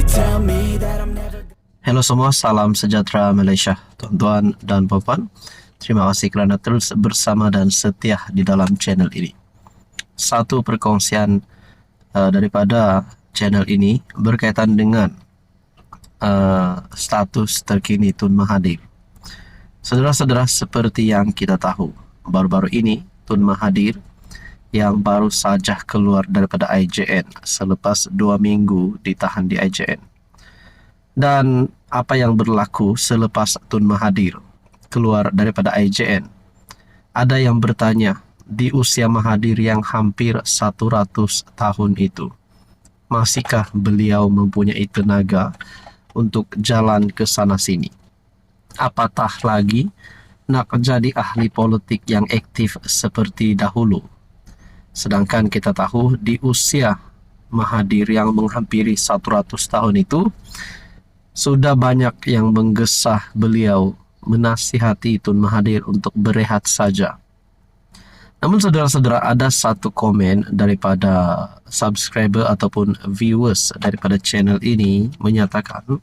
tell me that I'm never. Halo semua, salam sejahtera Malaysia, tuan-tuan dan puan-puan. Terima kasih kerana terus bersama dan setia di dalam channel ini. Satu perkongsian daripada channel ini berkaitan dengan status terkini Tun Mahathir. Saudara-saudara, seperti yang kita tahu, baru-baru ini Tun Mahathir yang baru saja keluar daripada IJN selepas 2 minggu ditahan di IJN. Dan apa yang berlaku selepas Tun Mahathir keluar daripada IJN? Ada yang bertanya, di usia Mahathir yang hampir 100 tahun itu, masihkah beliau mempunyai tenaga untuk jalan ke sana sini? Apatah lagi nak jadi ahli politik yang aktif seperti dahulu? Sedangkan kita tahu di usia Mahathir yang menghampiri 100 tahun itu, sudah banyak yang menggesah beliau menasihati Tun Mahathir untuk berehat saja. Namun saudara-saudara, ada satu komen daripada subscriber ataupun viewers daripada channel ini menyatakan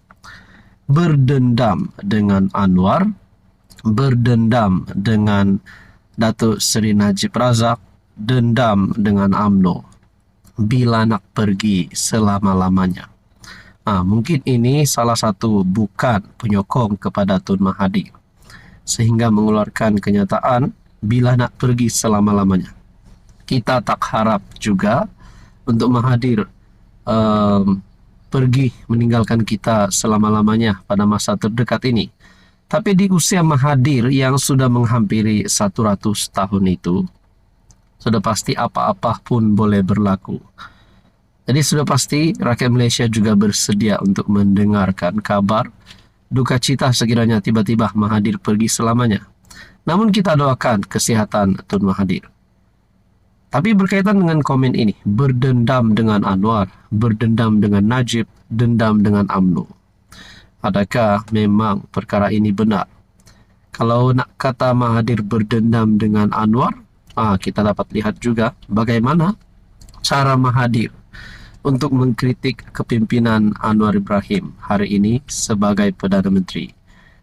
berdendam dengan Anwar, berdendam dengan Datuk Seri Najib Razak, dendam dengan UMNO bila nak pergi selama-lamanya. Mungkin ini salah satu bukan penyokong kepada Tun Mahathir sehingga mengeluarkan kenyataan bila nak pergi selama-lamanya. Kita tak harap juga untuk Mahathir pergi meninggalkan kita selama-lamanya pada masa terdekat ini. Tapi di usia Mahathir yang sudah menghampiri 100 tahun itu, sudah pasti apa-apa pun boleh berlaku. Jadi sudah pasti rakyat Malaysia juga bersedia untuk mendengarkan kabar duka cita sekiranya tiba-tiba Mahathir pergi selamanya. Namun kita doakan kesihatan Tun Mahathir. Tapi berkaitan dengan komen ini, berdendam dengan Anwar, berdendam dengan Najib, dendam dengan UMNO. Adakah memang perkara ini benar? Kalau nak kata Mahathir berdendam dengan Anwar, kita dapat lihat juga bagaimana cara Mahathir untuk mengkritik kepimpinan Anwar Ibrahim hari ini sebagai Perdana Menteri,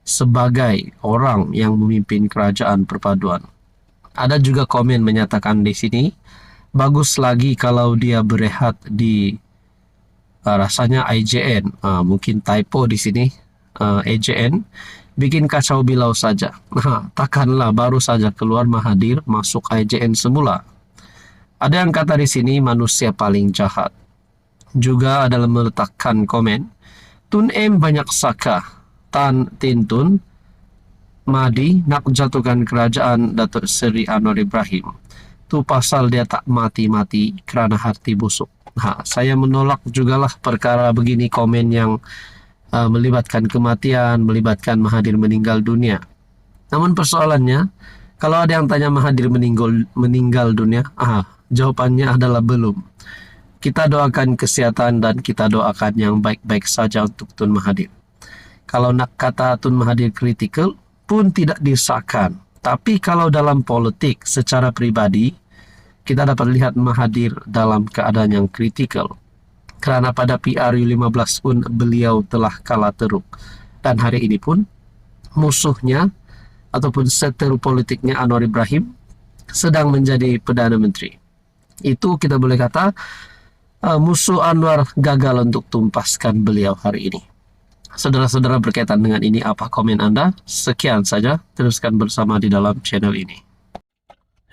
sebagai orang yang memimpin kerajaan perpaduan. Ada juga komen menyatakan di sini, bagus lagi kalau dia berehat di rasanya IJN. Mungkin typo di sini, IJN, bikin kacau bilau saja. Takkanlah baru saja keluar Mahathir masuk IJN semula. Ada yang kata di sini manusia paling jahat. Juga adalah meletakkan komen, Tun M banyak saka, Tan Tin Tun Mahdi nak jatuhkan kerajaan Datuk Seri Anwar Ibrahim. Tu pasal dia tak mati-mati kerana hati busuk. Saya menolak jugalah perkara begini, komen yang melibatkan kematian, melibatkan Mahathir meninggal dunia. Namun persoalannya, kalau ada yang tanya Mahathir meninggal dunia, jawapannya adalah belum. Kita doakan kesihatan dan kita doakan yang baik-baik saja untuk Tun Mahathir. Kalau nak kata Tun Mahathir kritikal pun tidak disahkan. Tapi kalau dalam politik secara pribadi, kita dapat lihat Mahathir dalam keadaan yang kritikal. Kerana pada PRU15 pun beliau telah kalah teruk. Dan hari ini pun musuhnya ataupun seteru politiknya Anwar Ibrahim sedang menjadi Perdana Menteri. Itu kita boleh kata musuh Anwar gagal untuk tumpaskan beliau hari ini. Saudara-saudara, berkaitan dengan ini, apa komen Anda? Sekian saja, teruskan bersama di dalam channel ini.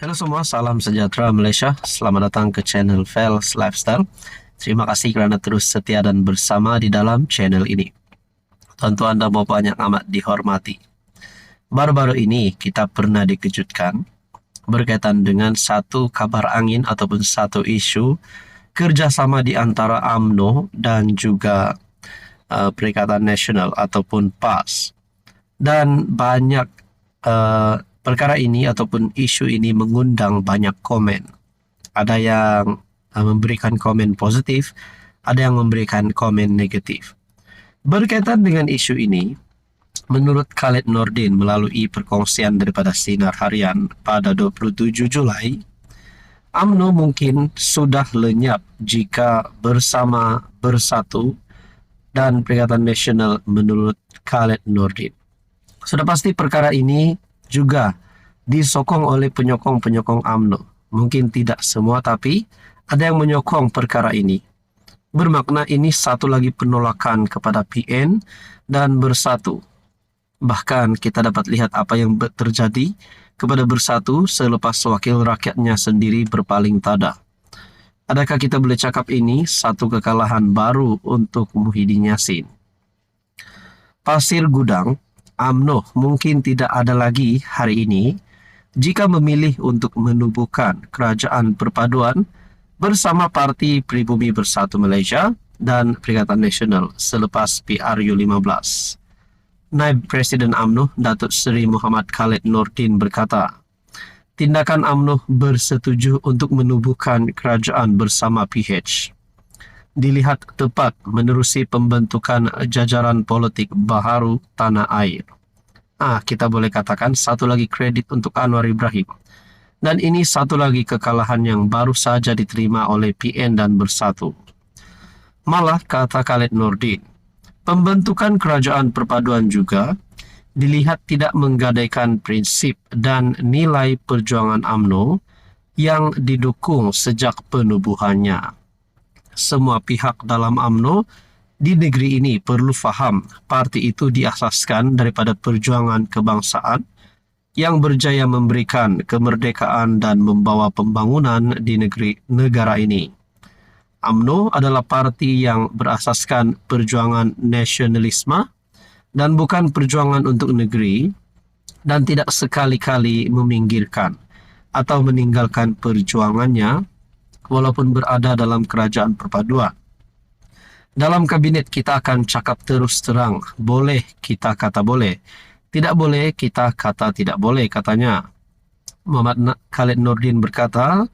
Halo semua, salam sejahtera Malaysia. Selamat datang ke channel Fels Lifestyle. Terima kasih kerana terus setia dan bersama di dalam channel ini. Tuan-tuan dan puan yang amat dihormati, baru-baru ini kita pernah dikejutkan berkaitan dengan satu kabar angin ataupun satu isu kerjasama di antara UMNO dan juga Perikatan Nasional ataupun PAS. Dan banyak perkara ini ataupun isu ini mengundang banyak komen. Ada yang memberikan komen positif, ada yang memberikan komen negatif. Berkaitan dengan isu ini, menurut Khaled Nordin melalui perkongsian daripada Sinar Harian pada 27 Julai, UMNO mungkin sudah lenyap jika bersatu dan Perikatan Nasional menurut Khaled Nordin. Sudah pasti perkara ini juga disokong oleh penyokong-penyokong UMNO. Mungkin tidak semua, tapi ada yang menyokong perkara ini. Bermakna ini satu lagi penolakan kepada PN dan Bersatu. Bahkan kita dapat lihat apa yang terjadi kepada Bersatu selepas wakil rakyatnya sendiri berpaling tada. Adakah kita boleh cakap ini satu kekalahan baru untuk Muhyiddin Yassin? Pasir Gudang, UMNO mungkin tidak ada lagi hari ini jika memilih untuk menubuhkan kerajaan perpaduan bersama Parti Pribumi Bersatu Malaysia dan Perikatan Nasional selepas PRU 15. Naib Presiden UMNO Datuk Seri Muhammad Khaled Nordin berkata, tindakan UMNO bersetuju untuk menubuhkan kerajaan bersama PH dilihat tepat menerusi pembentukan jajaran politik baharu tanah air. Kita boleh katakan satu lagi kredit untuk Anwar Ibrahim. Dan ini satu lagi kekalahan yang baru saja diterima oleh PN dan Bersatu. Malah, kata Khaled Nordin, pembentukan kerajaan perpaduan juga dilihat tidak menggadaikan prinsip dan nilai perjuangan UMNO yang didukung sejak penubuhannya. Semua pihak dalam UMNO di negeri ini perlu faham parti itu diasaskan daripada perjuangan kebangsaan yang berjaya memberikan kemerdekaan dan membawa pembangunan di negara ini. UMNO adalah parti yang berasaskan perjuangan nasionalisme dan bukan perjuangan untuk negeri, dan tidak sekali-kali meminggirkan atau meninggalkan perjuangannya walaupun berada dalam kerajaan perpaduan. Dalam kabinet kita akan cakap terus terang, boleh kita kata boleh, tidak boleh kita kata tidak boleh, katanya. Muhammad Khaled Nordin berkata,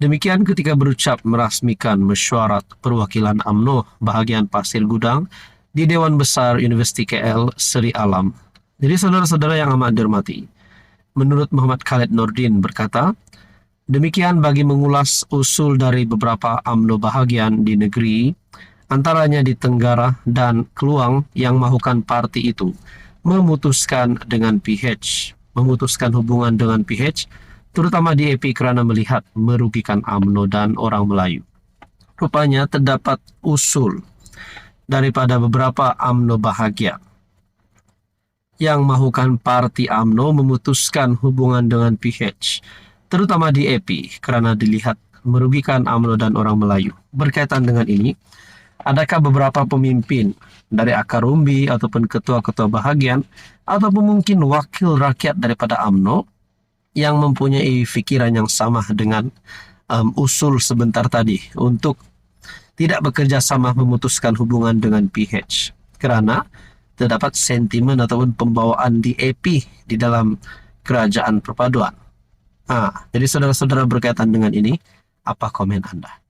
demikian ketika berucap merasmikan mesyuarat perwakilan UMNO bahagian Pasir Gudang di Dewan Besar Universiti KL Seri Alam. Jadi saudara-saudara yang amat dihormati, menurut Muhammad Khaled Nordin berkata, demikian bagi mengulas usul dari beberapa UMNO bahagian di negeri, antaranya di Tenggara dan Keluang yang mahukan parti itu memutuskan hubungan dengan PH, terutama di EP kerana melihat merugikan UMNO dan orang Melayu. Rupanya terdapat usul daripada beberapa UMNO bahagian yang mahukan parti UMNO memutuskan hubungan dengan PH, terutama di EP kerana dilihat merugikan UMNO dan orang Melayu. Berkaitan dengan ini, adakah beberapa pemimpin dari akar umbi ataupun ketua-ketua bahagian ataupun mungkin wakil rakyat daripada UMNO yang mempunyai fikiran yang sama dengan usul sebentar tadi untuk tidak bekerja sama memutuskan hubungan dengan PH kerana terdapat sentimen ataupun pembawaan di EP di dalam kerajaan perpaduan. Jadi saudara-saudara berkaitan dengan ini, apa komen Anda?